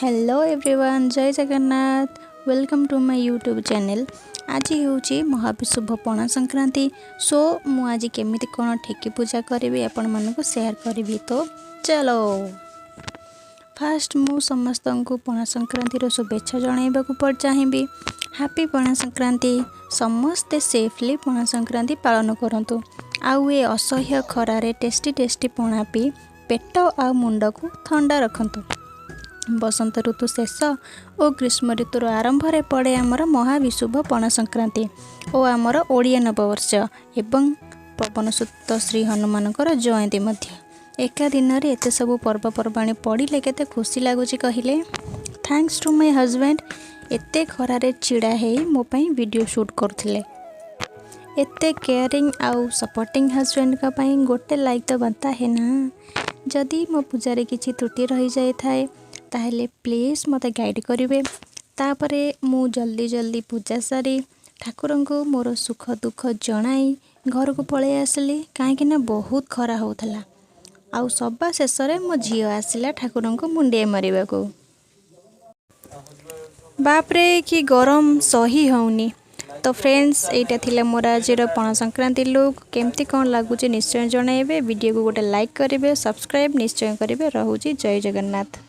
Hello everyone, जय Jagannath. Welcome to my YouTube channel. आज हूँ महाविशुभ पणा संक्रांति। सो मु आज केमी कौन ठेकी पूजा करी आपण मानक शेयर करी। तो चलो फास्ट मु समस्त को पणा संक्रांति शुभेच्छा जनइबा चाहिए। हैप्पी पणा संक्रांति। समस्ते सेफली पणा संक्रांति पालन करंतु। आउ ए असह्य खरारे टेस्टी टेस्टी पणा पी पेट आ मुंड को ठंडा रखंतु। बसंत ऋतु शेष और ग्रीष्म ऋतुर आरंभ में पड़े आमर महाविशुभ पणा संक्रांति और आमर ओडिया नववर्ष एवं पवनसुत श्री हनुमान जयंती मध्य एका दिन में एत सब पर्वपर्वाणी पड़े केते खुशी लगुच कहले। थैंक्स टू माय हजबैंड एते खरारे चिड़ा है मो पई वीडियो शूट करथिले। एते केयरिंग आउ सपोर्टिंग हजबैंड का पई गोटे लाइक तो बनता है ना। जदि मो पूजारे किसी त्रुटि रही जाए थाए ताहले प्लीज मत गाइड करेंगे। तापरे मु जल्दी जल्दी पूजा सारी ठाकुर को मोर सुख दुख जनाई घर को पलि आसली कहीं बहुत खरा होता। आउ सभा शेष मो झील आसला ठाकुर को मुंडे मारे को। बापरे कि गरम सही होनी। तो फ्रेंड्स एटा थिला मोर आज पणा संक्रांति लुक। केमती कौन लगुच निश्चय जनइबे। वीडियो को गोटे लाइक करेंगे, सब्सक्राइब निश्चय करेंगे। रहुची जय जगन्नाथ।